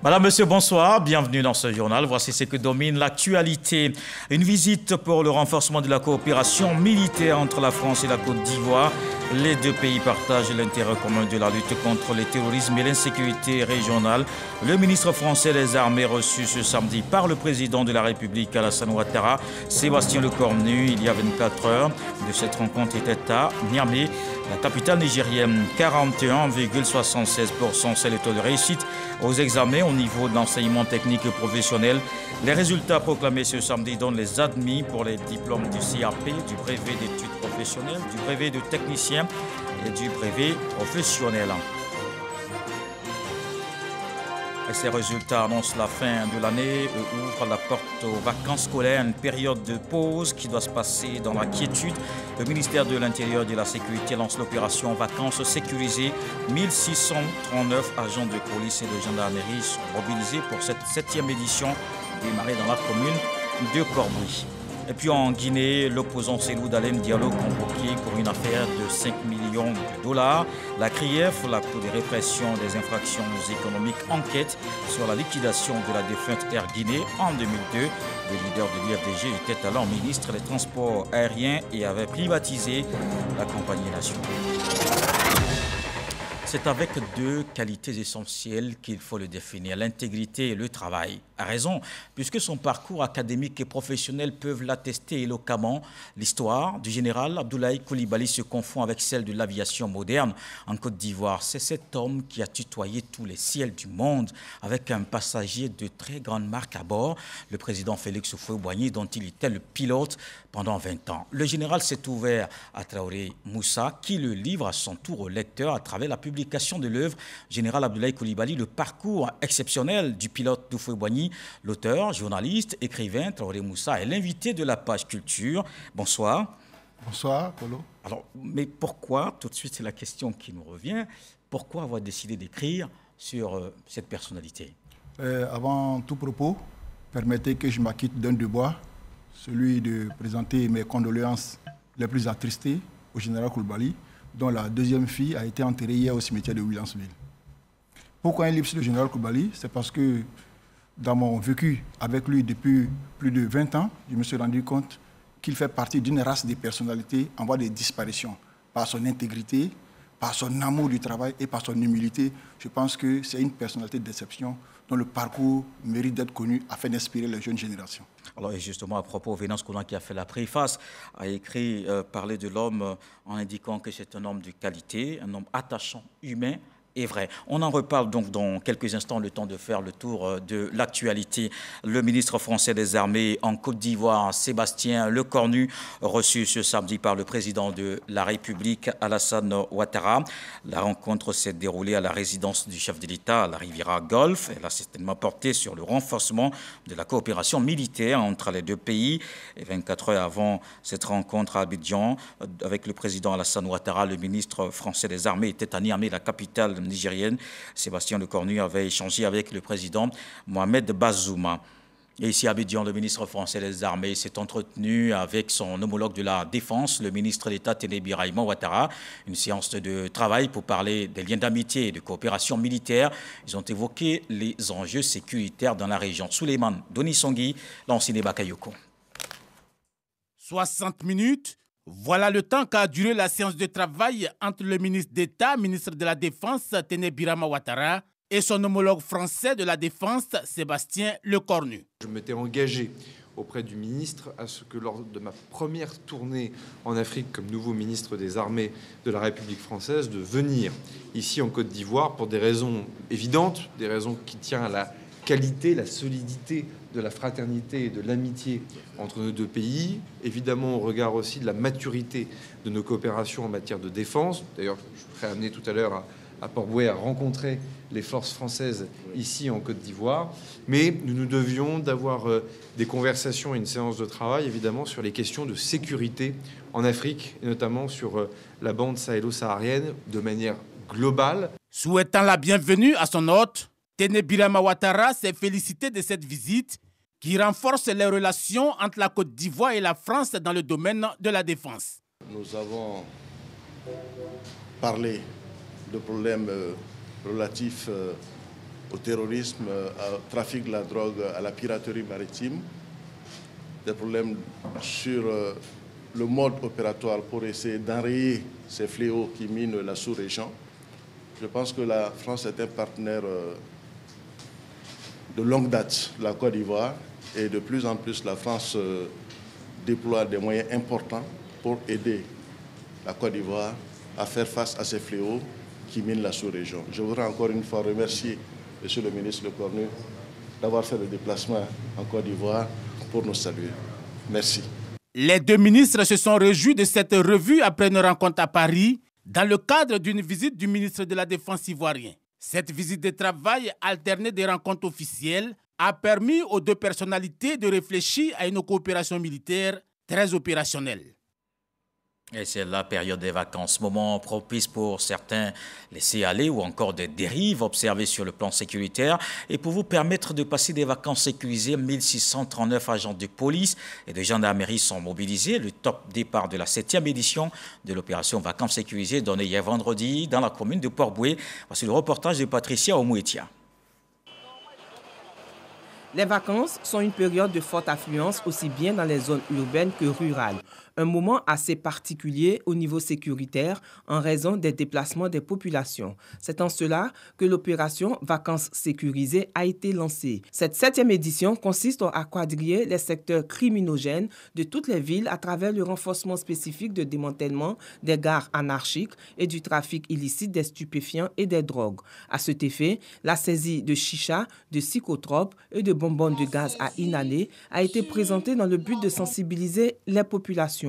Madame, Monsieur, bonsoir. Bienvenue dans ce journal. Voici ce que domine l'actualité. Une visite pour le renforcement de la coopération militaire entre la France et la Côte d'Ivoire. Les deux pays partagent l'intérêt commun de la lutte contre le terrorisme et l'insécurité régionale. Le ministre français des Armées reçu ce samedi par le président de la République, Alassane Ouattara, Sébastien Lecornu, il y a 24 heures. De cette rencontre était à Niamey, la capitale nigérienne. 41,76%, c'est le taux de réussite aux examens au niveau de l'enseignement technique et professionnel. Les résultats proclamés ce samedi donnent les admis pour les diplômes du CAP, du brevet d'études professionnelles, du brevet de technicien et du brevet professionnel. Et ces résultats annoncent la fin de l'année et ouvrent la porte aux vacances scolaires, une période de pause qui doit se passer dans la quiétude. Le ministère de l'Intérieur et de la Sécurité lance l'opération Vacances sécurisées. 1639 agents de police et de gendarmerie sont mobilisés pour cette 7e édition démarrée dans la commune de Corbuy. Et puis en Guinée, l'opposant Cellou Dalein Diallo convoqué pour une affaire de 5 millions de dollars. La CRIEF, la Cour de répression des infractions économiques, enquête sur la liquidation de la défunte Air Guinée en 2002. Le leader de l'UFDG était alors ministre des Transports aériens et avait privatisé la compagnie nationale. C'est avec deux qualités essentielles qu'il faut le définir, l'intégrité et le travail. A raison, puisque son parcours académique et professionnel peuvent l'attester éloquemment. L'histoire du général Abdoulaye Coulibaly se confond avec celle de l'aviation moderne en Côte d'Ivoire. C'est cet homme qui a tutoyé tous les ciels du monde avec un passager de très grande marque à bord, le président Félix Houphouët-Boigny, dont il était le pilote pendant 20 ans. Le général s'est ouvert à Traoré Moussa, qui le livre à son tour au lecteur à travers la publication de l'œuvre Général Abdoulaye Coulibaly, le parcours exceptionnel du pilote Houphouët-Boigny. L'auteur, journaliste, écrivain, Traoré Moussa est l'invité de la page culture. Bonsoir. Bonsoir, Polo. Alors, mais pourquoi, tout de suite c'est la question qui nous revient, pourquoi avoir décidé d'écrire sur cette personnalité? Avant tout propos, permettez que je m'acquitte d'un devoir, celui de présenter mes condoléances les plus attristées au général Coulibaly, dont la deuxième fille a été enterrée hier au cimetière de Williamsville. Pourquoi un livre sur le général Coulibaly? C'est parce que dans mon vécu avec lui depuis plus de 20 ans, je me suis rendu compte qu'il fait partie d'une race de personnalités en voie de disparition. Par son intégrité, par son amour du travail et par son humilité, je pense que c'est une personnalité d'exception dont le parcours mérite d'être connu afin d'inspirer les jeunes générations. Alors, et justement, à propos, Vénance Coulon, qui a fait la préface, a écrit parler de l'homme en indiquant que c'est un homme de qualité, un homme attachant, humain, est vrai. On en reparle donc dans quelques instants, le temps de faire le tour de l'actualité. Le ministre français des Armées en Côte d'Ivoire, Sébastien Lecornu, reçu ce samedi par le président de la République, Alassane Ouattara. La rencontre s'est déroulée à la résidence du chef de l'État à la Riviera Golfe. Elle a certainement porté sur le renforcement de la coopération militaire entre les deux pays. Et 24 heures avant cette rencontre à Abidjan, avec le président Alassane Ouattara, le ministre français des Armées était à Niamey, la capitale nigérienne. Sébastien Lecornu avait échangé avec le président Mohamed Bazoum. Et ici à Abidjan, le ministre français des Armées s'est entretenu avec son homologue de la Défense, le ministre d'État Téné Birahima Ouattara. Une séance de travail pour parler des liens d'amitié et de coopération militaire. Ils ont évoqué les enjeux sécuritaires dans la région. Souleymane Donisongui, Lansine Bakayoko. 60 minutes. Voilà le temps qu'a duré la séance de travail entre le ministre d'État, ministre de la Défense, Téné Birahima Ouattara, et son homologue français de la Défense, Sébastien Lecornu. Je m'étais engagé auprès du ministre à ce que lors de ma première tournée en Afrique comme nouveau ministre des Armées de la République française, de venir ici en Côte d'Ivoire pour des raisons évidentes, des raisons qui tiennent à la qualité, la solidité de la fraternité et de l'amitié entre nos deux pays, évidemment au regard aussi de la maturité de nos coopérations en matière de défense. D'ailleurs, je serai amené tout à l'heure à Port-Bouët à rencontrer les forces françaises ici en Côte d'Ivoire. Mais nous devions d'avoir des conversations et une séance de travail, évidemment, sur les questions de sécurité en Afrique, et notamment sur la bande sahélo-saharienne de manière globale. Souhaitant la bienvenue à son hôte, Téné Birahima Ouattara s'est félicité de cette visite qui renforce les relations entre la Côte d'Ivoire et la France dans le domaine de la défense. Nous avons parlé de problèmes relatifs au terrorisme, au trafic de la drogue, à la piraterie maritime, des problèmes sur le mode opératoire pour essayer d'enrayer ces fléaux qui minent la sous-région. Je pense que la France est un partenaire de longue date de la Côte d'Ivoire et de plus en plus la France déploie des moyens importants pour aider la Côte d'Ivoire à faire face à ces fléaux qui minent la sous-région. Je voudrais encore une fois remercier Monsieur le ministre Le Cornu d'avoir fait le déplacement en Côte d'Ivoire pour nous saluer. Merci. Les deux ministres se sont réjouis de cette revue après une rencontre à Paris dans le cadre d'une visite du ministre de la Défense ivoirien. Cette visite de travail alternée des rencontres officielles a permis aux deux personnalités de réfléchir à une coopération militaire très opérationnelle. Et c'est la période des vacances, moment propice pour certains laisser aller ou encore des dérives observées sur le plan sécuritaire. Et pour vous permettre de passer des vacances sécurisées, 1639 agents de police et de gendarmerie sont mobilisés. Le top départ de la 7e édition de l'opération Vacances sécurisées donnée hier vendredi dans la commune de Port-Bouët. Voici le reportage de Patricia Omouetia. Les vacances sont une période de forte affluence aussi bien dans les zones urbaines que rurales. Un moment assez particulier au niveau sécuritaire en raison des déplacements des populations. C'est en cela que l'opération Vacances sécurisées a été lancée. Cette 7e édition consiste à quadriller les secteurs criminogènes de toutes les villes à travers le renforcement spécifique de démantèlement des gares anarchiques et du trafic illicite des stupéfiants et des drogues. À cet effet, la saisie de chicha, de psychotropes et de bonbonnes de gaz à inhaler a été présentée dans le but de sensibiliser les populations.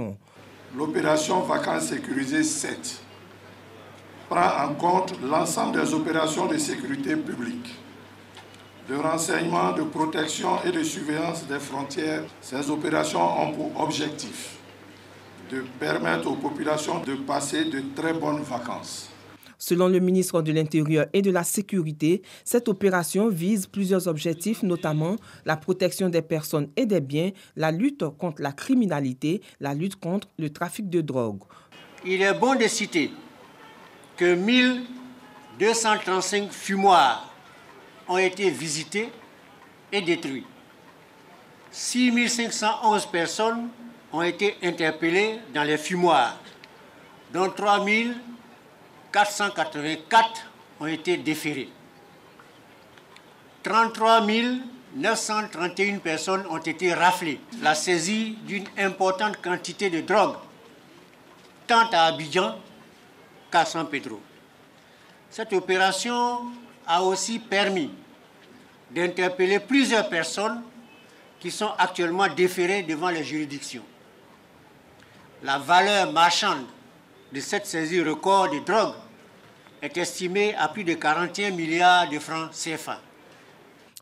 L'opération Vacances sécurisées 7 prend en compte l'ensemble des opérations de sécurité publique, de renseignement, de protection et de surveillance des frontières. Ces opérations ont pour objectif de permettre aux populations de passer de très bonnes vacances. Selon le ministre de l'Intérieur et de la Sécurité, cette opération vise plusieurs objectifs, notamment la protection des personnes et des biens, la lutte contre la criminalité, la lutte contre le trafic de drogue. Il est bon de citer que 1235 fumoirs ont été visités et détruits. 6511 personnes ont été interpellées dans les fumoirs, dont 3484 ont été déférés. 33 931 personnes ont été raflées. La saisie d'une importante quantité de drogue, tant à Abidjan qu'à San Pedro. Cette opération a aussi permis d'interpeller plusieurs personnes qui sont actuellement déférées devant les juridictions. La valeur marchande de cette saisie record de drogue est estimée à plus de 41 milliards de francs CFA.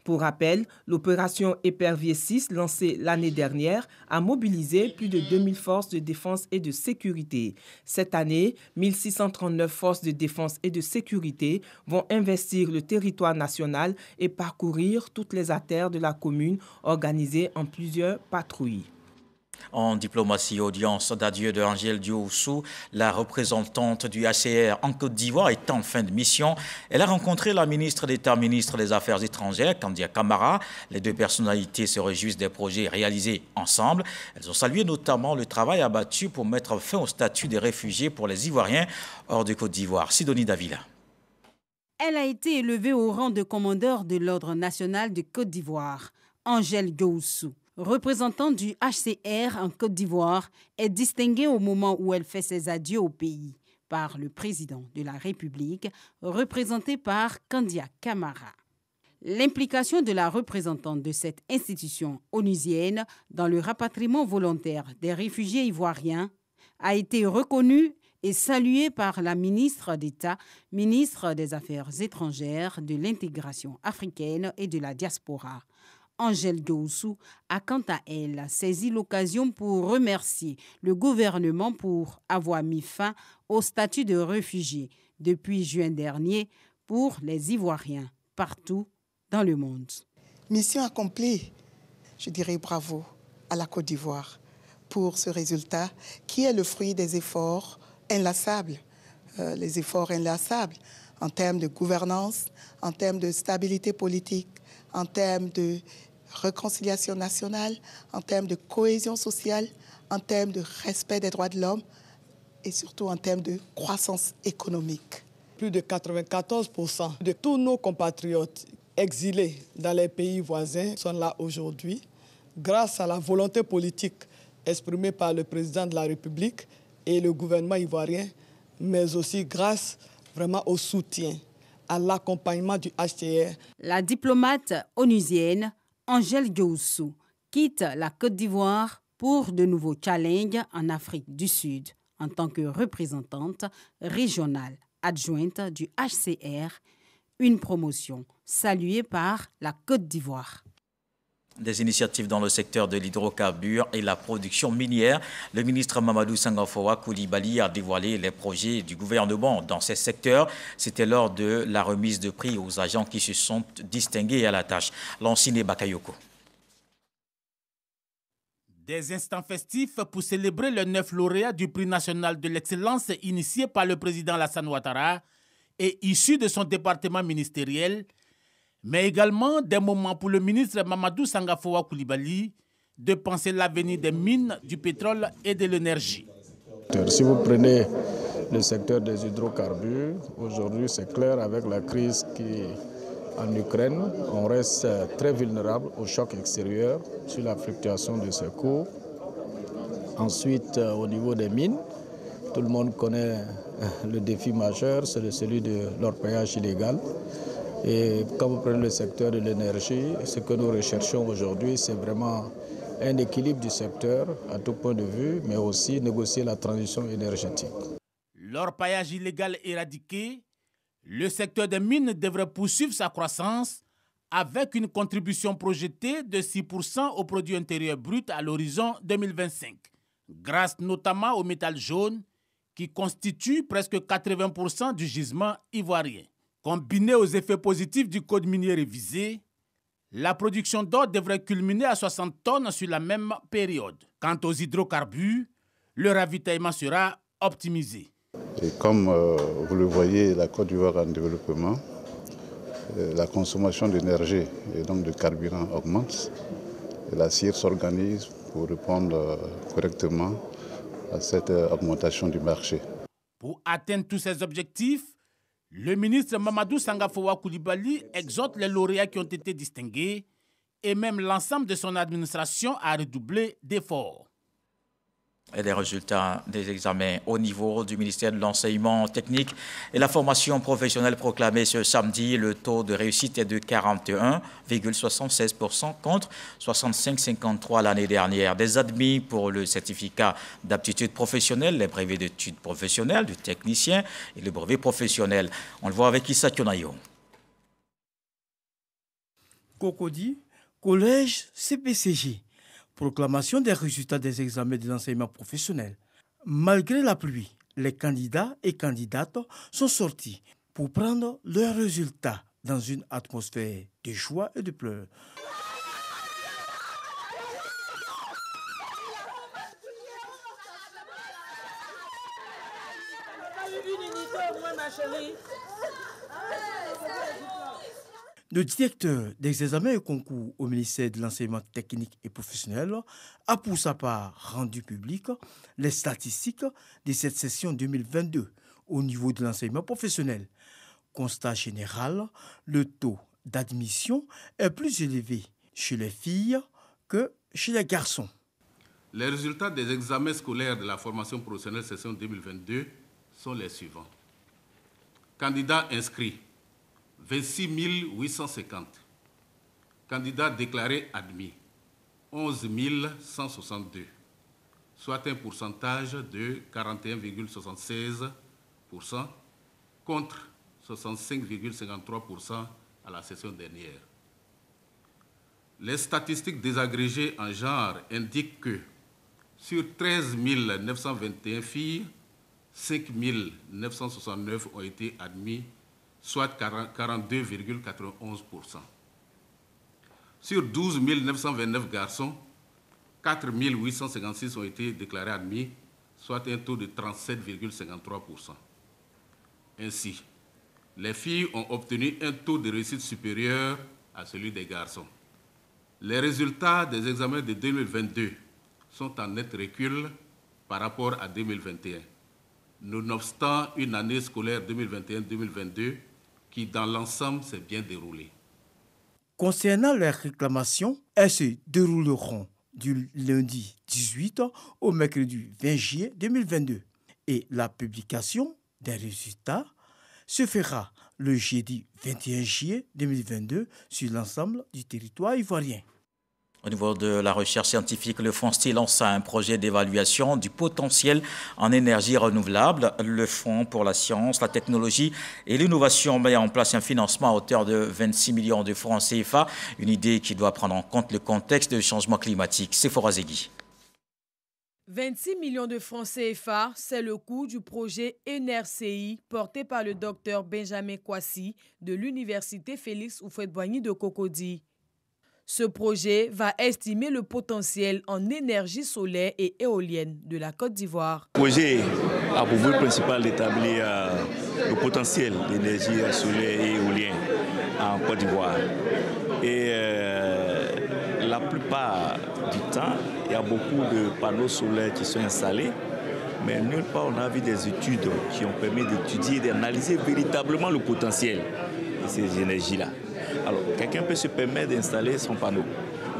Pour rappel, l'opération Épervier 6, lancée l'année dernière, a mobilisé plus de 2000 forces de défense et de sécurité. Cette année, 1639 forces de défense et de sécurité vont investir le territoire national et parcourir toutes les artères de la commune organisées en plusieurs patrouilles. En diplomatie, audience d'adieu de Angèle Dioussou, la représentante du HCR en Côte d'Ivoire est en fin de mission. Elle a rencontré la ministre d'État, ministre des Affaires étrangères, Kandia Camara. Les deux personnalités se réjouissent des projets réalisés ensemble. Elles ont salué notamment le travail abattu pour mettre fin au statut des réfugiés pour les Ivoiriens hors de Côte d'Ivoire. Sidonie Davila. Elle a été élevée au rang de commandeur de l'Ordre national de Côte d'Ivoire. Angèle Dioussou, représentante du HCR en Côte d'Ivoire, est distinguée au moment où elle fait ses adieux au pays par le président de la République, représenté par Kandia Camara. L'implication de la représentante de cette institution onusienne dans le rapatriement volontaire des réfugiés ivoiriens a été reconnue et saluée par la ministre d'État, ministre des Affaires étrangères, de l'intégration africaine et de la diaspora. Angèle Dioussou a quant à elle saisi l'occasion pour remercier le gouvernement pour avoir mis fin au statut de réfugié depuis juin dernier pour les Ivoiriens partout dans le monde. Mission accomplie. Je dirais bravo à la Côte d'Ivoire pour ce résultat qui est le fruit des efforts inlassables. Les efforts inlassables en termes de gouvernance, en termes de stabilité politique, en termes de réconciliation nationale, en termes de cohésion sociale, en termes de respect des droits de l'homme et surtout en termes de croissance économique. Plus de 94% de tous nos compatriotes exilés dans les pays voisins sont là aujourd'hui grâce à la volonté politique exprimée par le président de la République et le gouvernement ivoirien, mais aussi grâce vraiment au soutien, à l'accompagnement du HCR. La diplomate onusienne Angèle Dioussou quitte la Côte d'Ivoire pour de nouveaux challenges en Afrique du Sud en tant que représentante régionale adjointe du HCR, une promotion saluée par la Côte d'Ivoire. Des initiatives dans le secteur de l'hydrocarbure et la production minière. Le ministre Mamadou Sangafowa Coulibaly a dévoilé les projets du gouvernement dans ces secteurs. C'était lors de la remise de prix aux agents qui se sont distingués à la tâche. Lansine Bakayoko. Des instants festifs pour célébrer le 9 lauréat du prix national de l'excellence initié par le président Alassane Ouattara et issu de son département ministériel, mais également des moments pour le ministre Mamadou Sangafowa Coulibaly de penser l'avenir des mines, du pétrole et de l'énergie. Si vous prenez le secteur des hydrocarbures, aujourd'hui c'est clair avec la crise en Ukraine, on reste très vulnérable au choc extérieur sur la fluctuation de ce cours. Ensuite, au niveau des mines, tout le monde connaît le défi majeur, c'est celui de l'orpaillage illégal. Et quand vous prenez le secteur de l'énergie, ce que nous recherchons aujourd'hui, c'est vraiment un équilibre du secteur à tout point de vue, mais aussi négocier la transition énergétique. L'orpaillage illégal éradiqué, le secteur des mines devrait poursuivre sa croissance avec une contribution projetée de 6% au produit intérieur brut à l'horizon 2025, grâce notamment au métal jaune qui constitue presque 80% du gisement ivoirien. Combiné aux effets positifs du code minier révisé, la production d'or devrait culminer à 60 tonnes sur la même période. Quant aux hydrocarbures, le ravitaillement sera optimisé. Et comme vous le voyez, la Côte d'Ivoire en développement, la consommation d'énergie et donc de carburant augmente. Et la CIR s'organise pour répondre correctement à cette augmentation du marché. Pour atteindre tous ces objectifs, le ministre Mamadou Sangafowa Coulibaly exhorte les lauréats qui ont été distingués et même l'ensemble de son administration à redoubler d'efforts. Et les résultats des examens au niveau du ministère de l'Enseignement technique et la formation professionnelle proclamés ce samedi. Le taux de réussite est de 41,76% contre 65,53% l'année dernière. Des admis pour le certificat d'aptitude professionnelle, les brevets d'études professionnelles du technicien et le brevet professionnel. On le voit avec Issa Kyonayo. Cocody, collège CPCG. Proclamation des résultats des examens de l'enseignement professionnel. Malgré la pluie, les candidats et candidates sont sortis pour prendre leurs résultats dans une atmosphère de joie et de pleurs. Le directeur des examens et concours au ministère de l'Enseignement technique et professionnel a pour sa part rendu public les statistiques de cette session 2022 au niveau de l'enseignement professionnel. Constat général, le taux d'admission est plus élevé chez les filles que chez les garçons. Les résultats des examens scolaires de la formation professionnelle session 2022 sont les suivants. Candidats inscrits, 26 850. Candidats déclarés admis, 11 162, soit un pourcentage de 41,76% contre 65,53% à la session dernière. Les statistiques désagrégées en genre indiquent que sur 13 921 filles, 5 969 ont été admis, soit 42,91%. Sur 12 929 garçons, 4 856 ont été déclarés admis, soit un taux de 37,53%. Ainsi, les filles ont obtenu un taux de réussite supérieur à celui des garçons. Les résultats des examens de 2022 sont en net recul par rapport à 2021, nonobstant une année scolaire 2021-2022 qui, dans l'ensemble, s'est bien déroulée. Concernant les réclamations, elles se dérouleront du lundi 18 au mercredi 20 juillet 2022 et la publication des résultats se fera le jeudi 21 juillet 2022 sur l'ensemble du territoire ivoirien. Au niveau de la recherche scientifique, le FONSTI lance un projet d'évaluation du potentiel en énergie renouvelable. Le Fonds pour la science, la technologie et l'innovation met en place un financement à hauteur de 26 millions de francs CFA, une idée qui doit prendre en compte le contexte du changement climatique. Sephora Zegui. 26 millions de francs CFA, c'est le coût du projet ENERCI porté par le docteur Benjamin Kwasi de l'Université Félix Houphouët-Boigny de Cocody. Ce projet va estimer le potentiel en énergie solaire et éolienne de la Côte d'Ivoire. Le projet a pour but principal d'établir le potentiel d'énergie solaire et éolienne en Côte d'Ivoire. Et la plupart du temps, il y a beaucoup de panneaux solaires qui sont installés, mais nulle part on a vu des études qui ont permis d'étudier et d'analyser véritablement le potentiel de ces énergies-là. Alors, quelqu'un peut se permettre d'installer son panneau.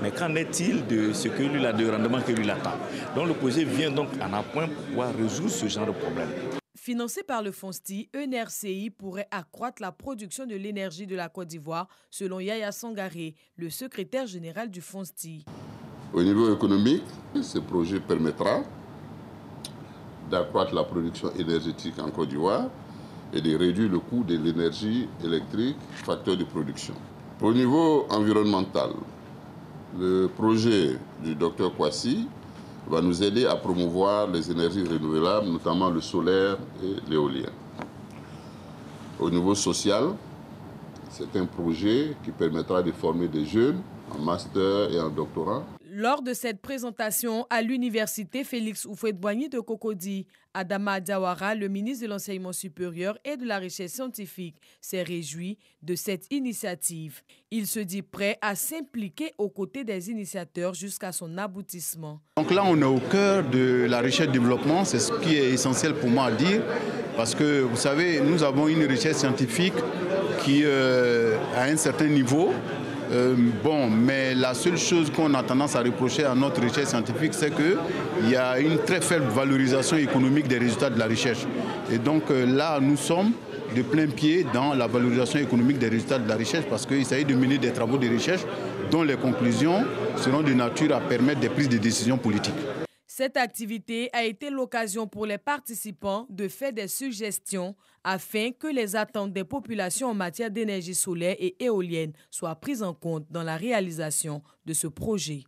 Mais qu'en est-il de ce que lui a de rendement que lui attend? Donc le projet vient donc en appoint pour pouvoir résoudre ce genre de problème. Financé par le FONSTI, ENERCI pourrait accroître la production de l'énergie de la Côte d'Ivoire, selon Yaya Sangaré, le secrétaire général du FONSTI. Au niveau économique, ce projet permettra d'accroître la production énergétique en Côte d'Ivoire et de réduire le coût de l'énergie électrique, facteur de production. Au niveau environnemental, le projet du Dr Kwasi va nous aider à promouvoir les énergies renouvelables, notamment le solaire et l'éolien. Au niveau social, c'est un projet qui permettra de former des jeunes en master et en doctorat. Lors de cette présentation à l'Université Félix Houphouët-Boigny de Cocody, Adama Diawara, le ministre de l'Enseignement supérieur et de la Recherche scientifique, s'est réjoui de cette initiative. Il se dit prêt à s'impliquer aux côtés des initiateurs jusqu'à son aboutissement. Donc là, on est au cœur de la recherche-développement, c'est ce qui est essentiel pour moi à dire, parce que vous savez, nous avons une recherche scientifique qui a un certain niveau. Mais la seule chose qu'on a tendance à reprocher à notre recherche scientifique, c'est qu'il y a une très faible valorisation économique des résultats de la recherche. Et donc là, nous sommes de plein pied dans la valorisation économique des résultats de la recherche parce qu'il s'agit de mener des travaux de recherche dont les conclusions seront de nature à permettre des prises de décisions politiques. Cette activité a été l'occasion pour les participants de faire des suggestions afin que les attentes des populations en matière d'énergie solaire et éolienne soient prises en compte dans la réalisation de ce projet.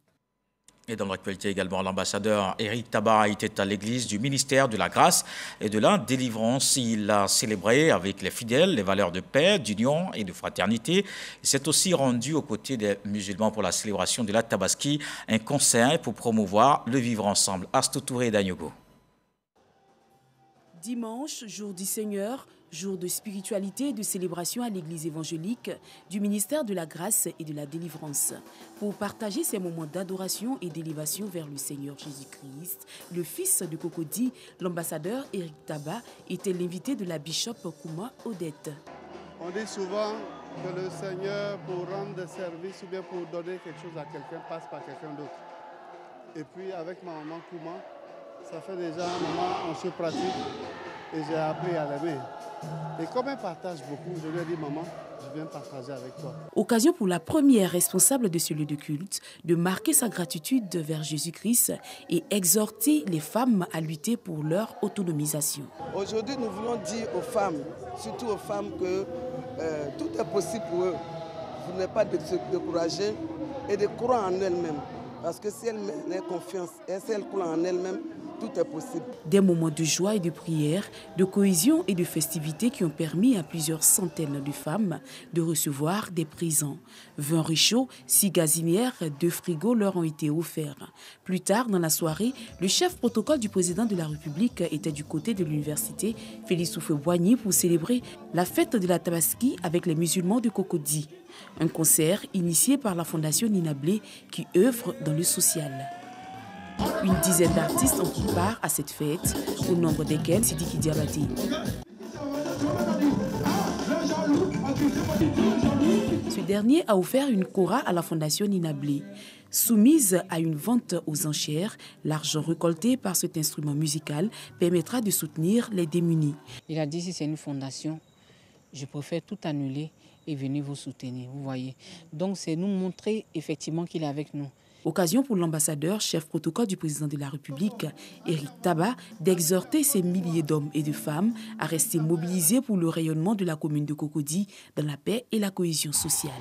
Et dans l'actualité également, l'ambassadeur Éric Tabar était à l'église du ministère de la Grâce et de la Délivrance. Il a célébré avec les fidèles les valeurs de paix, d'union et de fraternité. Il s'est aussi rendu aux côtés des musulmans pour la célébration de la Tabaski, un concert pour promouvoir le vivre ensemble. Astou Touré d'Agnogo. Dimanche, jour du Seigneur, jour de spiritualité et de célébration à l'église évangélique du ministère de la Grâce et de la Délivrance. Pour partager ces moments d'adoration et d'élévation vers le Seigneur Jésus-Christ, le fils de Cocody, l'ambassadeur Éric Tabar, était l'invité de la bishop Kouma Odette. On dit souvent que le Seigneur, pour rendre des services ou bien pour donner quelque chose à quelqu'un, passe par quelqu'un d'autre. Et puis avec ma maman Kouma, ça fait déjà un moment on se pratique et j'ai appris à l'aimer. Et comme elle partage beaucoup, je lui ai dit, maman, je viens partager avec toi. Occasion pour la première responsable de ce lieu de culte de marquer sa gratitude vers Jésus-Christ et exhorter les femmes à lutter pour leur autonomisation. Aujourd'hui, nous voulons dire aux femmes, surtout aux femmes, que tout est possible pour eux. Vous n'êtes pas de se décourager et de croire en elles-mêmes. Parce que si elles mettent confiance et si elles croient en elles-mêmes, tout est possible. Des moments de joie et de prière, de cohésion et de festivités qui ont permis à plusieurs centaines de femmes de recevoir des présents. 20 réchauds, 6 gazinières, 2 frigos leur ont été offerts. Plus tard dans la soirée, le chef protocole du président de la République était du côté de l'université Félix Houphouët-Boigny pour célébrer la fête de la Tabaski avec les musulmans de Cocody. Un concert initié par la Fondation Nina Blé qui œuvre dans le social. Une dizaine d'artistes ont pris part à cette fête, au nombre desquels Sidiki Diabaté. Ce dernier a offert une kora à la Fondation Nina Blé. Soumise à une vente aux enchères, l'argent récolté par cet instrument musical permettra de soutenir les démunis. Il a dit si c'est une fondation, je préfère tout annuler et venir vous soutenir, vous voyez. Donc c'est nous montrer effectivement qu'il est avec nous. Occasion pour l'ambassadeur, chef protocole du président de la République, Éric Tabat, d'exhorter ces milliers d'hommes et de femmes à rester mobilisés pour le rayonnement de la commune de Cocody dans la paix et la cohésion sociale.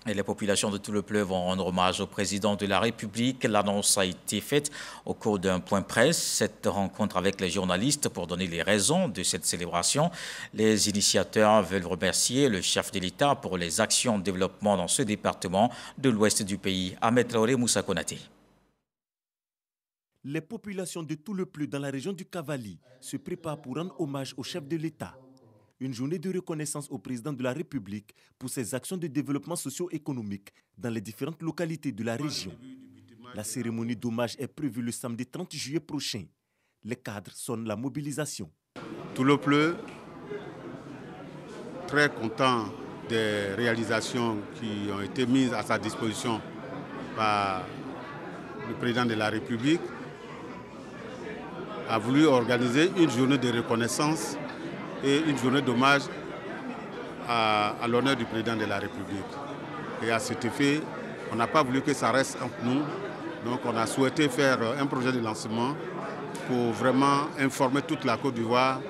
Et les populations de tout le Pleu vont rendre hommage au président de la République. L'annonce a été faite au cours d'un point presse. Cette rencontre avec les journalistes pour donner les raisons de cette célébration. Les initiateurs veulent remercier le chef de l'État pour les actions de développement dans ce département de l'ouest du pays. Ahmed Traoré Moussa Konaté. Les populations de tout le Pleu dans la région du Cavali se préparent pour rendre hommage au chef de l'État. Une journée de reconnaissance au président de la République pour ses actions de développement socio-économique dans les différentes localités de la région. La cérémonie d'hommage est prévue le samedi 30 juillet prochain. Les cadres sonnent la mobilisation. Tout le Pleu, très content des réalisations qui ont été mises à sa disposition par le président de la République, a voulu organiser une journée de reconnaissance et une journée d'hommage à l'honneur du président de la République. Et à cet effet, on n'a pas voulu que ça reste entre nous. Donc on a souhaité faire un projet de lancement pour vraiment informer toute la Côte d'Ivoire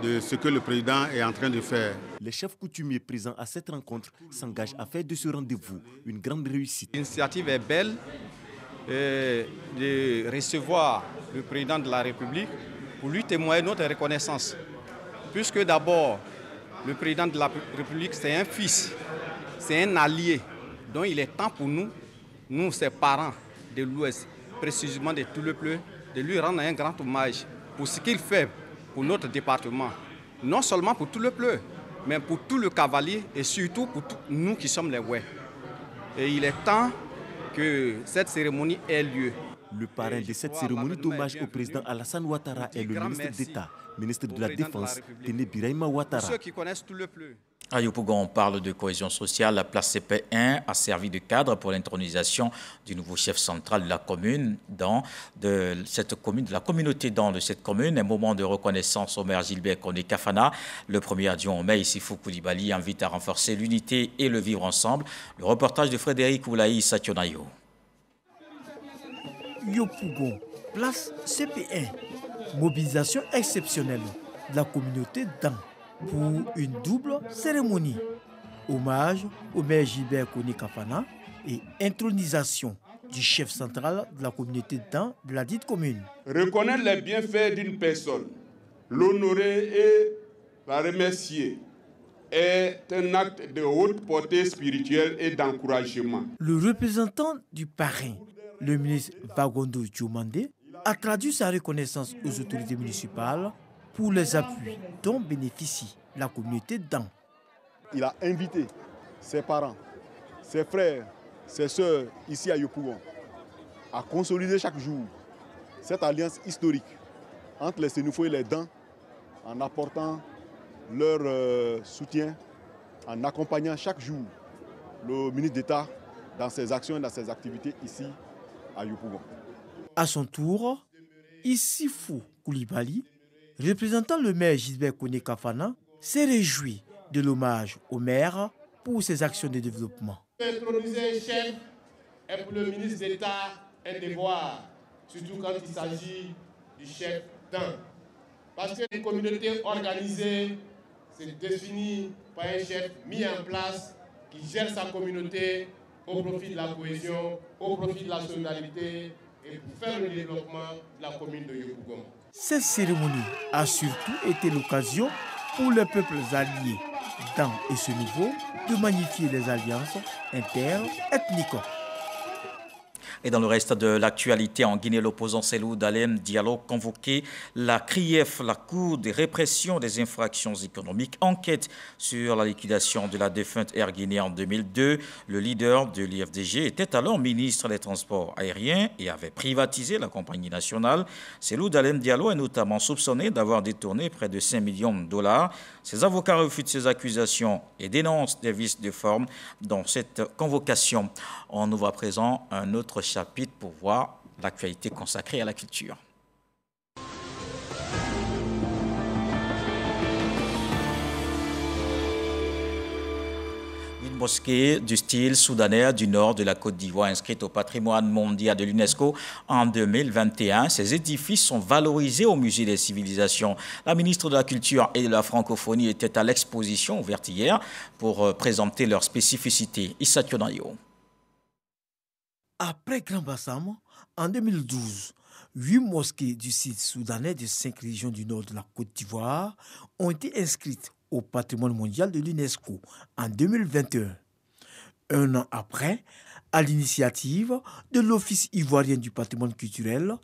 de ce que le président est en train de faire. Les chefs coutumiers présents à cette rencontre s'engagent à faire de ce rendez-vous une grande réussite. L'initiative est belle de recevoir le président de la République pour lui témoigner notre reconnaissance. Puisque d'abord, le président de la République, c'est un fils, c'est un allié. Donc il est temps pour nous, ses parents de l'Ouest, précisément de tout le Pleu, de lui rendre un grand hommage pour ce qu'il fait pour notre département. Non seulement pour tout le Pleu, mais pour tout le Cavalier et surtout pour nous qui sommes les Ouè. Et il est temps que cette cérémonie ait lieu. Le parrain de cette cérémonie d'hommage au président Alassane Ouattara est le ministre d'État, ministre de la Défense, Téné Birahima Ouattara. Pour ceux qui connaissent tout le Pleu. À Yopougon, on parle de cohésion sociale. La place CP1 a servi de cadre pour l'intronisation du nouveau chef central de la commune, de la communauté de cette commune. Un moment de reconnaissance au maire Gilbert Koné Kafana. Le premier adjoint au maire, Issifou Koulibaly, invite à renforcer l'unité et le vivre ensemble. Le reportage de Frédéric Oulaï Sationayo. Yopougon, place CP1. Mobilisation exceptionnelle de la communauté d'An pour une double cérémonie. Hommage au maire Gilbert Koné Kafana et intronisation du chef central de la communauté d'An de la dite commune. Reconnaître les bienfaits d'une personne, l'honorer et la remercier est un acte de haute portée spirituelle et d'encouragement. Le représentant du parrain, le ministre Vagondo Djomandé, a traduit sa reconnaissance aux autorités municipales pour les appuis dont bénéficie la communauté d'An. Il a invité ses parents, ses frères, ses sœurs ici à Yopougon à consolider chaque jour cette alliance historique entre les Sénoufo et les Dan en apportant leur soutien, en accompagnant chaque jour le ministre d'État dans ses actions et dans ses activités ici à Yopougon. À son tour, Issifou Koulibaly, représentant le maire Gilbert Koné Kafana, s'est réjoui de l'hommage au maire pour ses actions de développement. Introniser un chef est pour le ministre d'État un devoir, surtout quand il s'agit du chef d'un. Parce que une communauté organisée, c'est défini par un chef mis en place qui gère sa communauté au profit de la cohésion, au profit de la solidarité et pour faire le développement de la commune de Yopougon. Cette cérémonie a surtout été l'occasion pour les peuples alliés dans et ce niveau de magnifier les alliances interethniques. Et dans le reste de l'actualité, en Guinée, l'opposant Cellou Dalein Diallo convoqué la CRIEF, la Cour de répression des infractions économiques, enquête sur la liquidation de la défunte Air Guinée en 2002. Le leader de l'IFDG était alors ministre des Transports aériens et avait privatisé la compagnie nationale. Cellou Dalein Diallo est notamment soupçonné d'avoir détourné près de 5 millions de dollars. Ses avocats refutent ces accusations et dénoncent des vices de forme dans cette convocation. On ouvre à présent un autre chapitre pour voir l'actualité consacrée à la culture. Une mosquée du style soudanais du nord de la Côte d'Ivoire inscrite au patrimoine mondial de l'UNESCO en 2021. Ces édifices sont valorisés au Musée des civilisations. La ministre de la Culture et de la Francophonie était à l'exposition ouverte hier pour présenter leurs spécificités. Issa Tionayo. Après Grand Bassam, en 2012, 8 mosquées du site soudanais de 5 régions du nord de la Côte d'Ivoire ont été inscrites au patrimoine mondial de l'UNESCO en 2021. Un an après, à l'initiative de l'Office ivoirien du patrimoine culturel,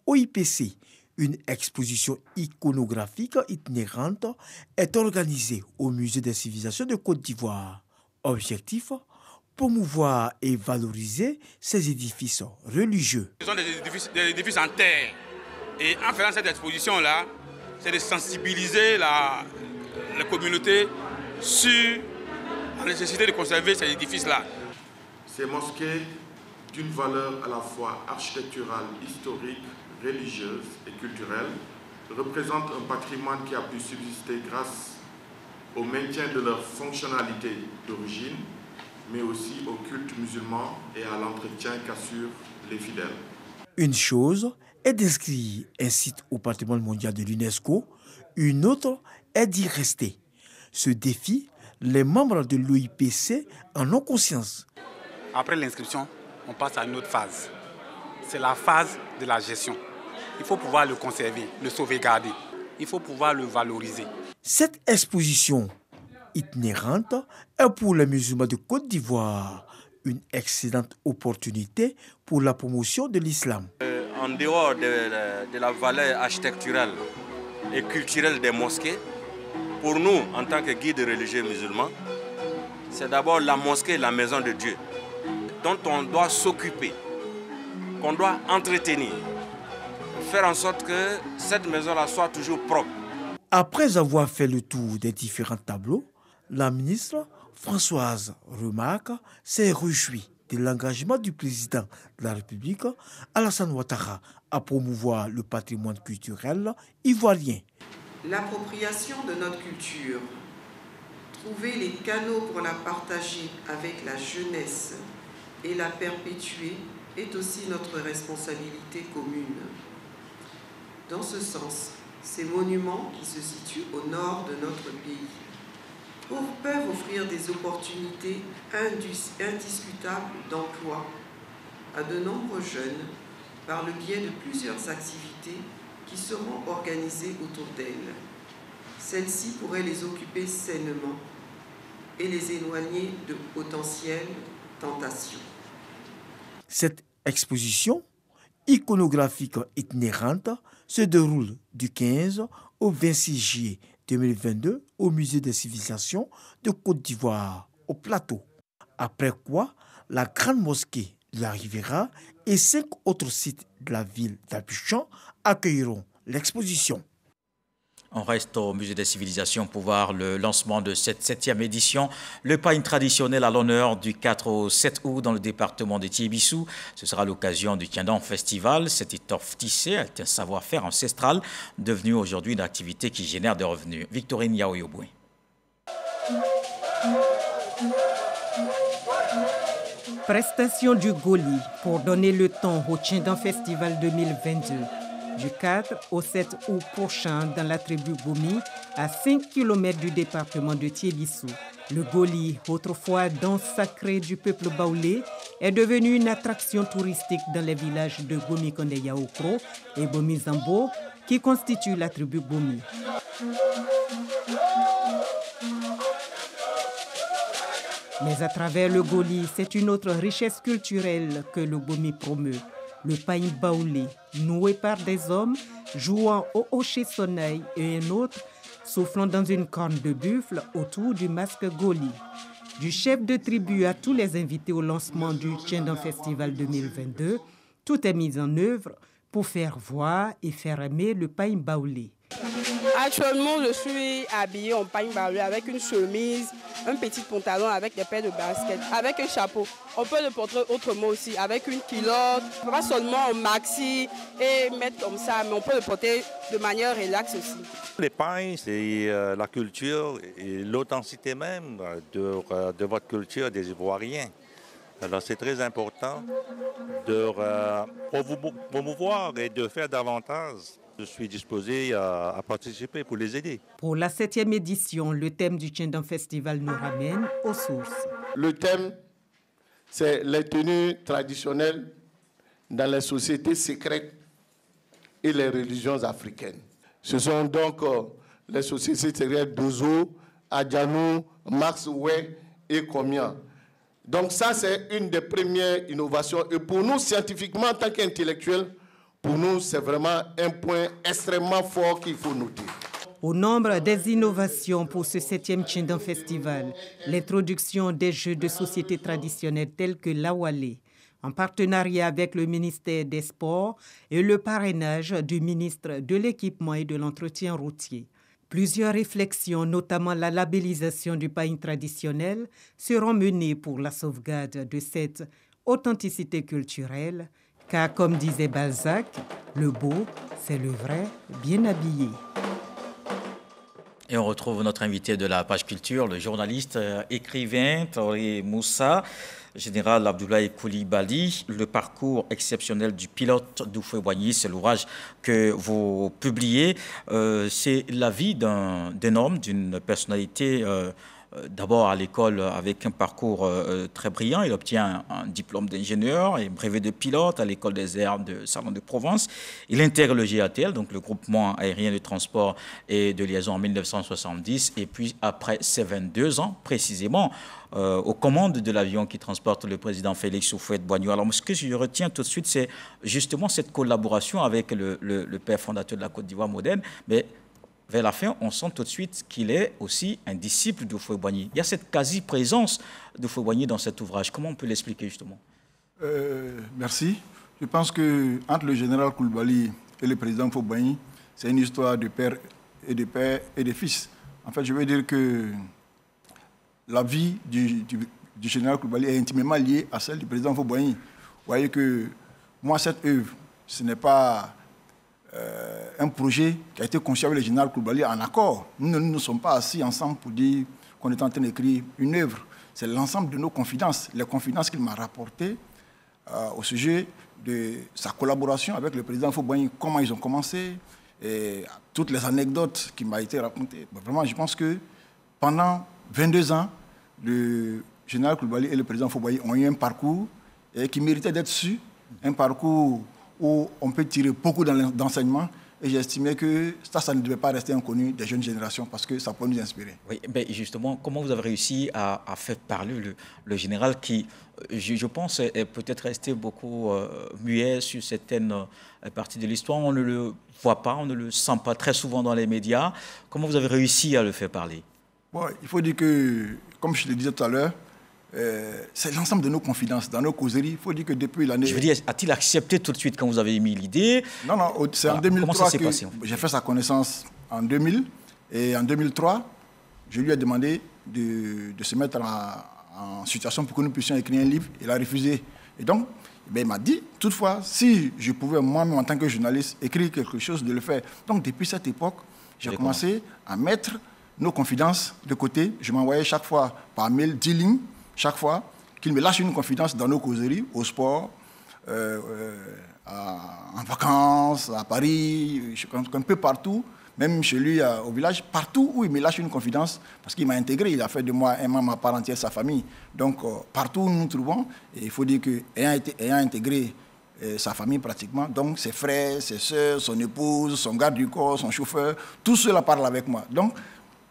OIPC, une exposition iconographique itinérante est organisée au Musée des civilisations de Côte d'Ivoire. Objectif : promouvoir et valoriser ces édifices religieux. Ce sont des édifices en terre. Et en faisant cette exposition-là, c'est de sensibiliser la communauté sur la nécessité de conserver ces édifices-là. Ces mosquées, d'une valeur à la fois architecturale, historique, religieuse et culturelle, représentent un patrimoine qui a pu subsister grâce au maintien de leur fonctionnalité d'origine, mais aussi au culte musulman et à l'entretien qu'assurent les fidèles. Une chose est d'inscrire un site au patrimoine mondial de l'UNESCO, une autre est d'y rester. Ce défi, les membres de l'OIPC en ont conscience. Après l'inscription, on passe à une autre phase. C'est la phase de la gestion. Il faut pouvoir le conserver, le sauvegarder. Il faut pouvoir le valoriser. Cette exposition itinérante est pour les musulmans de Côte d'Ivoire une excellente opportunité pour la promotion de l'islam. En dehors de la valeur architecturale et culturelle des mosquées, pour nous, en tant que guides religieux musulmans, c'est d'abord la mosquée, la maison de Dieu, dont on doit s'occuper, qu'on doit entretenir, faire en sorte que cette maison-là soit toujours propre. Après avoir fait le tour des différents tableaux, la ministre Françoise Remarque s'est réjouie de l'engagement du président de la République, Alassane Ouattara, à promouvoir le patrimoine culturel ivoirien. L'appropriation de notre culture, trouver les canaux pour la partager avec la jeunesse et la perpétuer est aussi notre responsabilité commune. Dans ce sens, ces monuments qui se situent au nord de notre pays peuvent offrir des opportunités indiscutables d'emploi à de nombreux jeunes par le biais de plusieurs activités qui seront organisées autour d'elles. Celles-ci pourraient les occuper sainement et les éloigner de potentielles tentations. Cette exposition iconographique itinérante se déroule du 15 au 26 juillet 2022 au Musée des civilisations de Côte d'Ivoire, au Plateau. Après quoi, la Grande Mosquée de la Riviera et 5 autres sites de la ville d'Abidjan accueilleront l'exposition. On reste au Musée des civilisations pour voir le lancement de cette 7e édition. Le pagne traditionnel à l'honneur du 4 au 7 août dans le département de Tiébissou. Ce sera l'occasion du Tiendon Festival. Cette étoffe tissée est un savoir-faire ancestral devenu aujourd'hui une activité qui génère des revenus. Victorine Yaoyoboué. Prestation du Goli pour donner le ton au Tiendon Festival 2022. Du 4 au 7 août prochain dans la tribu Gomi, à 5 km du département de Tiébissou. Le Goli, autrefois danse sacrée du peuple baoulé, est devenue une attraction touristique dans les villages de Gomi-Konde Yaoukro et Bomi-Zambo, qui constituent la tribu Bomi. Mais à travers le Goli, c'est une autre richesse culturelle que le Bomi promeut. Le pain baoulé, noué par des hommes, jouant au hoché sonaï, et un autre soufflant dans une corne de buffle autour du masque Goli. Du chef de tribu à tous les invités au lancement du Tchendan Festival 2022, tout est mis en œuvre pour faire voir et faire aimer le pain baoulé. Actuellement, je suis habillée en pain baoulé avec une chemise, un petit pantalon avec des paires de baskets, avec un chapeau. On peut le porter autrement aussi, avec une culotte, pas seulement en maxi et mettre comme ça, mais on peut le porter de manière relaxe aussi. Les pains, c'est la culture et l'authenticité même de votre culture des Ivoiriens. Alors c'est très important de promouvoir et de faire davantage. Je suis disposé à participer pour les aider. Pour la 7e édition, le thème du Tchendan Festival nous ramène aux sources. Le thème, c'est les tenues traditionnelles dans les sociétés secrètes et les religions africaines. Ce sont donc les sociétés secrètes d'Ozo, Adjanou, Maxwell et Komia. Donc ça, c'est une des premières innovations. Et pour nous, scientifiquement, en tant qu'intellectuels, pour nous, c'est vraiment un point extrêmement fort qu'il faut noter. Au nombre des innovations pour ce 7e Tchendan Festival, l'introduction des jeux de société traditionnels tels que l'Awalé, en partenariat avec le ministère des Sports et le parrainage du ministre de l'Équipement et de l'Entretien routier. Plusieurs réflexions, notamment la labellisation du pain traditionnel, seront menées pour la sauvegarde de cette authenticité culturelle, car comme disait Balzac, le beau, c'est le vrai, bien habillé. Et on retrouve notre invité de la page culture, le journaliste, écrivain Taoré Moussa, général Abdoulaye Koulibaly. Le parcours exceptionnel du pilote d'Houphouët-Boigny, c'est l'ouvrage que vous publiez. C'est la vie d'un homme, d'une personnalité, d'abord à l'école avec un parcours très brillant. Il obtient un diplôme d'ingénieur et brevet de pilote à l'école des airs de Salon de Provence. Il intègre le GATL, donc le groupement aérien de transport et de liaison en 1970. Et puis après ses 22 ans, précisément, aux commandes de l'avion qui transporte le président Félix Houphouët-Boigny. Alors ce que je retiens tout de suite, c'est justement cette collaboration avec le père fondateur de la Côte d'Ivoire moderne. Mais vers la fin, on sent tout de suite qu'il est aussi un disciple d'Houphouët-Boigny. Il y a cette quasi-présence d'Houphouët-Boigny dans cet ouvrage. Comment on peut l'expliquer justement? Merci. Je pense qu'entre le général Koulibaly et le président Houphouët-Boigny, c'est une histoire de père et de fils. En fait, je veux dire que la vie du général Koulibaly est intimement liée à celle du président Houphouët-Boigny. Vous voyez que moi, cette œuvre, ce n'est pas un projet qui a été conçu avec le général Koulibaly en accord. Nous ne sommes pas assis ensemble pour dire qu'on est en train d'écrire une œuvre. C'est l'ensemble de nos confidences, les confidences qu'il m'a rapportées au sujet de sa collaboration avec le président Houphouët-Boigny, comment ils ont commencé, et toutes les anecdotes qui m'ont été racontées. Vraiment, je pense que pendant 22 ans, le général Koulibaly et le président Houphouët-Boigny ont eu un parcours qui méritait d'être su, un parcours où on peut tirer beaucoup d'enseignements. Et j'estimais que ça ne devait pas rester inconnu des jeunes générations parce que ça peut nous inspirer. Oui, mais justement, comment vous avez réussi à faire parler le général qui, je pense, est peut-être resté beaucoup muet sur certaines parties de l'histoire. On ne le voit pas, on ne le sent pas très souvent dans les médias. Comment vous avez réussi à le faire parler? Bon, il faut dire que, comme je le disais tout à l'heure, c'est l'ensemble de nos confidences, dans nos causeries. Il faut dire que depuis l'année... Je veux dire, a-t-il accepté tout de suite quand vous avez émis l'idée? Non, c'est en 2003 que j'ai fait sa connaissance en 2000. Et en 2003, je lui ai demandé de se mettre en situation pour que nous puissions écrire un livre. Il a refusé. Et donc, il m'a dit, toutefois, si je pouvais moi-même en tant que journaliste écrire quelque chose, de le faire. Donc, depuis cette époque, j'ai commencé à mettre nos confidences de côté. Je m'envoyais chaque fois par mail 10 lignes. Chaque fois qu'il me lâche une confidence dans nos causeries, au sport, en vacances, à Paris, un peu partout, même chez lui au village, partout où il me lâche une confidence, parce qu'il m'a intégré, il a fait de moi un membre à part entière de sa famille. Donc, partout où nous nous trouvons, et il faut dire qu'ayant intégré sa famille pratiquement, donc ses frères, ses soeurs, son épouse, son garde du corps, son chauffeur, tous ceux-là parlent avec moi. Donc,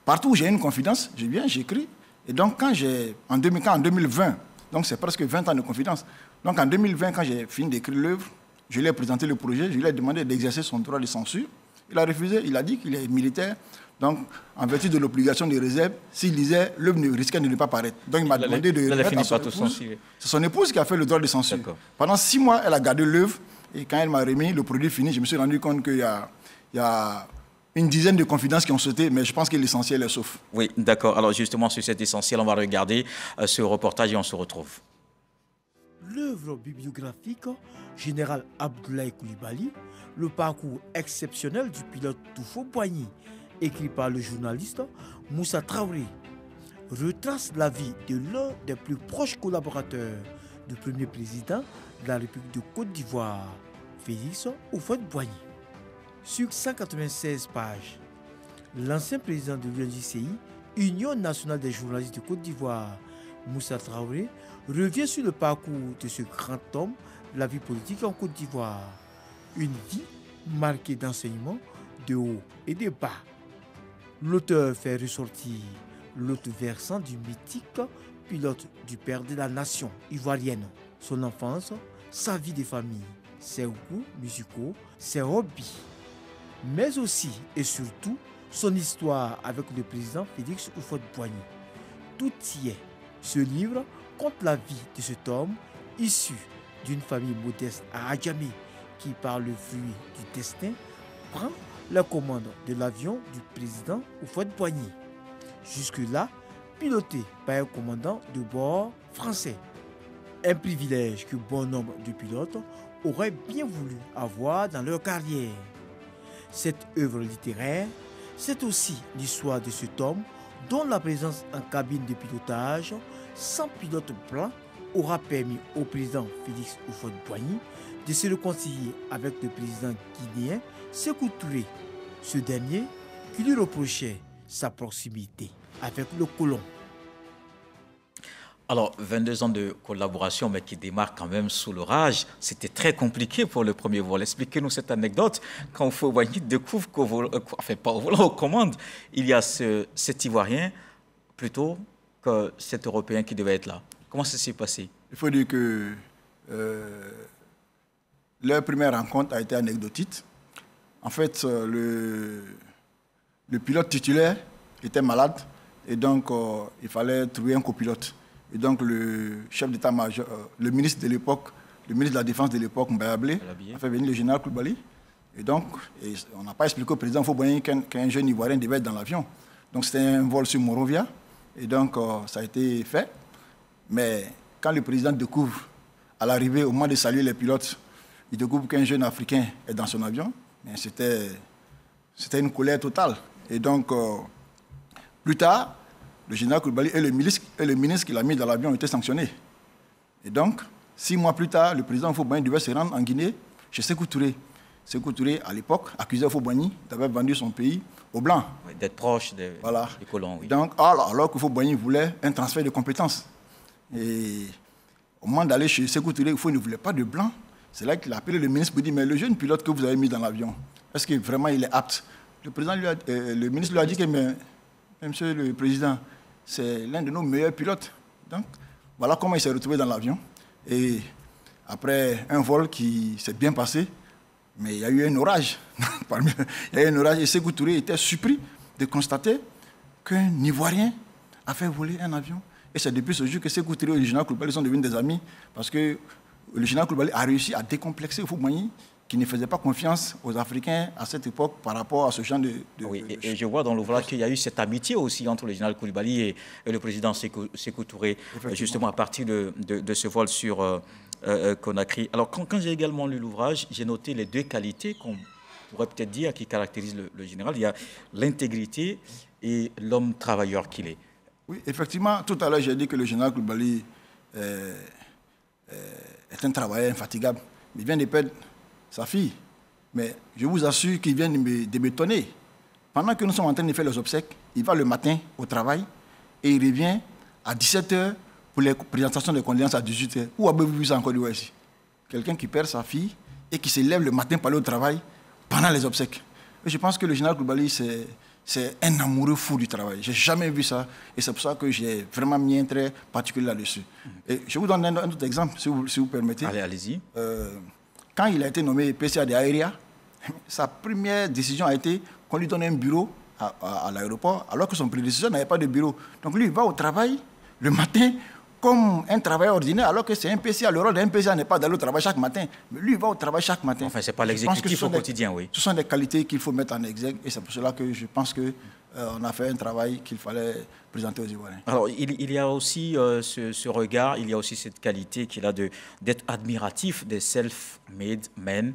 partout où j'ai une confidence, je viens, j'écris. Et donc, en 2020, donc c'est presque 20 ans de confidence, donc en 2020, quand j'ai fini d'écrire l'œuvre, je lui ai présenté le projet, je lui ai demandé d'exercer son droit de censure. Il a refusé, il a dit qu'il est militaire. Donc, en vertu de l'obligation de réserve, s'il lisait, l'œuvre risquait de ne pas paraître. Donc, il m'a demandé de remettre à son épouse. C'est son épouse qui a fait le droit de censure. Pendant 6 mois, elle a gardé l'œuvre. Et quand elle m'a remis le produit fini, je me suis rendu compte qu'il y a une dizaine de confidences qui ont sauté, mais je pense que l'essentiel est sauf. Oui, d'accord. Alors, justement, sur cet essentiel, on va regarder ce reportage et on se retrouve. L'œuvre bibliographique Général Abdoulaye Coulibaly, le parcours exceptionnel du pilote Toufo-Boigny, écrit par le journaliste Moussa Traoré, retrace la vie de l'un des plus proches collaborateurs du premier président de la République de Côte d'Ivoire, Félix Houphouët-Boigny. Sur 196 pages, l'ancien président de l'UNJCI, Union nationale des journalistes de Côte d'Ivoire, Moussa Traoré, revient sur le parcours de ce grand homme de la vie politique en Côte d'Ivoire. Une vie marquée d'enseignements, de hauts et de bas. L'auteur fait ressortir l'autre versant du mythique pilote du père de la nation ivoirienne, son enfance, sa vie de famille, ses goûts musicaux, ses hobbies, mais aussi et surtout son histoire avec le président Félix Houphouët-Boigny. Tout y est. Ce livre compte la vie de cet homme issu d'une famille modeste à Adjamé qui, par le fruit du destin, prend la commande de l'avion du président Houphouët-Boigny. Jusque-là, piloté par un commandant de bord français. Un privilège que bon nombre de pilotes auraient bien voulu avoir dans leur carrière. Cette œuvre littéraire, c'est aussi l'histoire de cet homme dont la présence en cabine de pilotage sans pilote blanc aura permis au président Félix Houphouët-Boigny de se réconcilier avec le président guinéen Sékou Touré. Ce dernier qui lui reprochait sa proximité avec le colon. Alors, 22 ans de collaboration, mais qui démarre quand même sous l'orage. C'était très compliqué pour le premier vol. Expliquez-nous cette anecdote. Quand Houphouët-Boigny découvre qu'au volant, enfin pas au volant, aux commandes, il y a cet Ivoirien plutôt que cet Européen qui devait être là. Comment ça s'est passé? Il faut dire que leur première rencontre a été anecdotique. En fait, le pilote titulaire était malade et donc il fallait trouver un copilote. Et donc le chef d'état-major, le ministre de l'époque, le ministre de la Défense de l'époque, Mbayablé, a fait venir le général Coulibaly. Et donc, on n'a pas expliqué au président Houphouët-Boigny qu'un jeune Ivoirien devait être dans l'avion. Donc c'était un vol sur Monrovia. Et donc ça a été fait. Mais quand le président découvre, à l'arrivée, au moment de saluer les pilotes, il découvre qu'un jeune Africain est dans son avion, c'était une colère totale. Et donc, plus tard, le général Coulibaly et le ministre qui l'a mis dans l'avion ont été sanctionnés. Et donc, 6 mois plus tard, le président Houphouët-Boigny devait se rendre en Guinée chez Sékou Touré. Sékou Touré, à l'époque, accusait Houphouët-Boigny d'avoir vendu son pays aux Blancs. Oui, d'être proche des colons. Oui. Donc, alors que Houphouët-Boigny voulait un transfert de compétences. Et au moment d'aller chez Sékou Touré, Houphouët ne voulait pas de Blancs. C'est là qu'il a appelé le ministre pour dire, mais le jeune pilote que vous avez mis dans l'avion, est-ce que vraiment il est apte? Le ministre lui a dit que, mais, monsieur le président, c'est l'un de nos meilleurs pilotes. Donc, voilà comment il s'est retrouvé dans l'avion. Et après un vol qui s'est bien passé, mais il y a eu un orage. Il y a eu un orage et Sékou Touré était surpris de constater qu'un Ivoirien a fait voler un avion. Et c'est depuis ce jour que Sékou Touré et le général Coulibaly sont devenus des amis, parce que le général Coulibaly a réussi à décomplexer Houphouët-Boigny, qui ne faisait pas confiance aux Africains à cette époque par rapport à ce genre de... Oui, et je vois dans l'ouvrage qu'il y a eu cette amitié aussi entre le général Coulibaly et le président Sékou Touré, justement à partir de ce vol sur Conakry. Alors, quand j'ai également lu l'ouvrage, j'ai noté les deux qualités qu'on pourrait peut-être dire qui caractérisent le général. Il y a l'intégrité et l'homme travailleur qu'il est. Oui, effectivement, tout à l'heure, j'ai dit que le général Coulibaly est un travailleur infatigable. Il vient de perdre sa fille. Mais je vous assure qu'il vient de m'étonner. Pendant que nous sommes en train de faire les obsèques, il va le matin au travail et il revient à 17h pour les présentations de condoléances à 18h. Où avez-vous vu ça en Côte d'Ivoire ici? Quelqu'un qui perd sa fille et qui se lève le matin pour aller au travail pendant les obsèques. Et je pense que le général Coulibaly, c'est un amoureux fou du travail. Je n'ai jamais vu ça. Et c'est pour ça que j'ai vraiment mis un trait particulier là-dessus. Et je vous donne un autre exemple, si vous permettez. Allez-y. Quand il a été nommé PCA de Aéria, sa première décision a été qu'on lui donne un bureau à l'aéroport, alors que son prédécesseur n'avait pas de bureau. Donc lui, il va au travail le matin comme un travailleur ordinaire, alors que c'est un PCA. Le rôle d'un PCA n'est pas d'aller au travail chaque matin, mais lui, il va au travail chaque matin. Enfin, ce n'est pas l'exécutif au quotidien, oui. Ce sont des qualités qu'il faut mettre en exergue, et c'est pour cela que je pense qu'on a fait un travail qu'il fallait présenter aux Ivoiriens. Alors, il y a aussi ce regard, il y a aussi cette qualité qu'il a d'être admiratif des self-made men.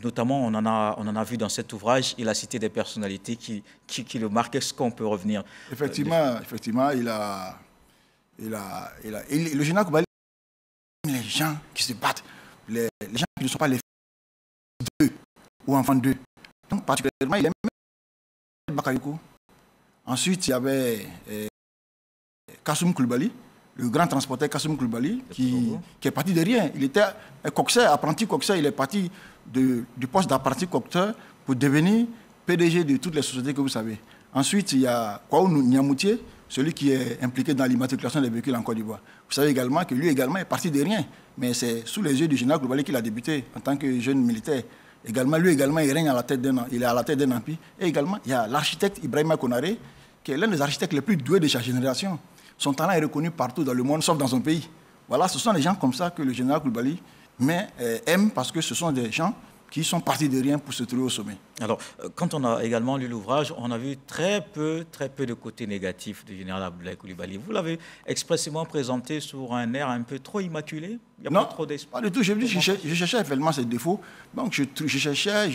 Notamment, on en a vu dans cet ouvrage, il a cité des personnalités qui le marquent. Est-ce qu'on peut revenir Effectivement, le général Coulibaly, les gens qui se battent, les gens qui ne sont pas les fils d'eux ou enfants d'eux. Donc, particulièrement, il aimait Bakayoko. Ensuite, il y avait Kassoum Coulibaly, le grand transporteur Kassoum Coulibaly, qui est parti de rien. Il était un coxeur, apprenti coxeur. Il est parti du poste d'apprenti coxeur pour devenir PDG de toutes les sociétés que vous savez. Ensuite, il y a Kwaonou Niamoutié, celui qui est impliqué dans l'immatriculation des véhicules en Côte d'Ivoire. Vous savez également que lui également est parti de rien, mais c'est sous les yeux du général Coulibaly qu'il a débuté en tant que jeune militaire. Également, lui également, il règne à la tête il est à la tête d'un empire. Et également, il y a l'architecte Ibrahima Konaré, qui est l'un des architectes les plus doués de sa génération. Son talent est reconnu partout dans le monde, sauf dans son pays. Voilà, ce sont des gens comme ça que le général Coulibaly aime, parce que ce sont des gens qui sont partis de rien pour se trouver au sommet. Alors, quand on a également lu l'ouvrage, on a vu très peu de côtés négatifs du général Abdoulaye Coulibaly. Vous l'avez expressément présenté sur un air un peu trop immaculé. Il y a non, pas trop d'espoir. Pas du tout. Je cherchais effectivement ses défauts. Donc, je cherchais,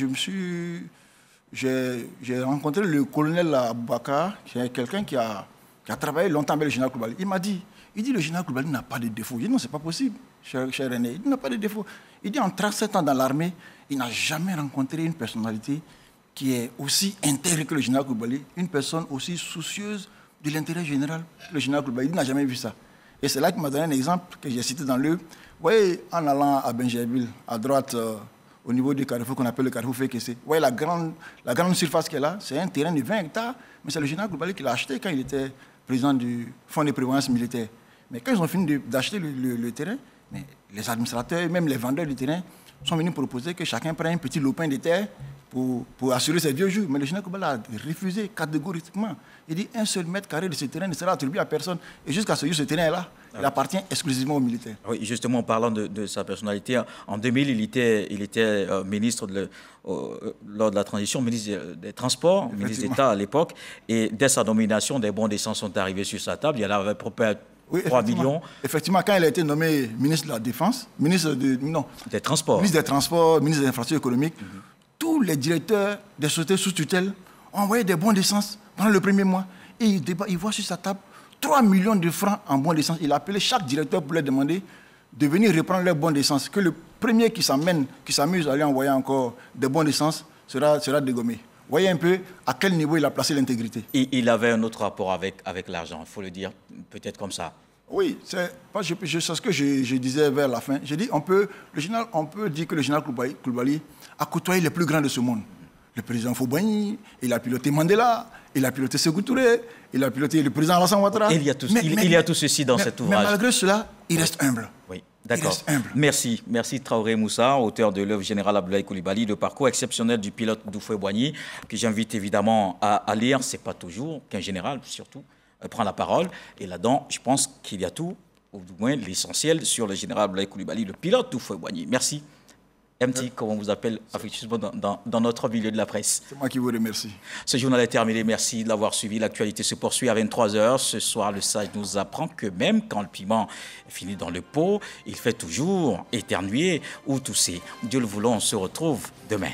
j'ai rencontré le colonel Aboubakar, qui est quelqu'un qui a travaillé longtemps avec le général Coulibaly. Il m'a dit, le général Coulibaly n'a pas de défauts. J'ai dit, non, c'est pas possible, cher René. Il n'a pas de défauts. Il dit, en 37 ans dans l'armée, il n'a jamais rencontré une personnalité qui est aussi intègre que le général Coulibaly, une personne aussi soucieuse de l'intérêt général que le général Coulibaly. Il n'a jamais vu ça. Et c'est là qu'il m'a donné un exemple que j'ai cité dans le... Vous voyez, en allant à Benjerville, à droite, au niveau du carrefour qu'on appelle le carrefour Fekese, vous voyez la grande surface qu'elle a, c'est un terrain de 20 hectares, mais c'est le général Coulibaly qui l'a acheté quand il était président du Fonds de prévoyance militaire. Mais quand ils ont fini d'acheter le terrain, mais les administrateurs, même les vendeurs du terrain, sont venus proposer que chacun prenne un petit lopin de terre pour assurer ses vieux jours. Mais le général Coulibaly a refusé catégoriquement. Il dit un seul mètre carré de ce terrain ne sera attribué à personne. Et jusqu'à ce jour, ce terrain-là, il appartient exclusivement aux militaires. Oui, justement, en parlant de sa personnalité, en 2000, il était ministre lors de la transition, ministre des Transports, ministre d'État à l'époque. Et dès sa nomination, des bons d'essence sont arrivés sur sa table. Il y en avait à peu près 3 millions. Effectivement, quand il a été nommé ministre de la Défense, ministre des Transports, ministre des Infrastructures économiques, tous les directeurs des sociétés sous tutelle ont envoyé des bons d'essence pendant le premier mois. Et il voit sur sa table 3 millions de francs en bons d'essence. Il a appelé chaque directeur pour leur demander de venir reprendre leurs bons d'essence. Que le premier qui s'amuse à lui envoyer encore des bons d'essence sera dégommé. Voyez un peu à quel niveau il a placé l'intégrité. Et il avait un autre rapport avec l'argent, il faut le dire peut-être comme ça. Oui, c'est ce que je disais vers la fin. J'ai dit, on peut dire que le général Coulibaly a côtoyé les plus grands de ce monde. Le président Faure-Boigny, il a piloté Mandela, il a piloté Sékou Touré, il a piloté le président Alassane Ouattara. Il y a tout ceci dans cet ouvrage. Mais malgré cela, il reste humble. Oui. D'accord. Merci Traoré Moussa, auteur de l'œuvre Général Abdoulaye Coulibaly, le parcours exceptionnel du pilote Houphouët-Boigny, que j'invite évidemment à lire. Ce n'est pas toujours qu'un général, surtout, prend la parole. Et là-dedans, je pense qu'il y a tout, ou du moins l'essentiel, sur le Général Abdoulaye Coulibaly, le pilote Houphouët-Boigny. Merci. MT, comme on vous appelle affectueusement dans notre milieu de la presse. C'est moi qui vous remercie. Ce journal est terminé. Merci de l'avoir suivi. L'actualité se poursuit à 23h. Ce soir, le sage nous apprend que même quand le piment finit dans le pot, il fait toujours éternuer ou tousser. Dieu le voulant, on se retrouve demain.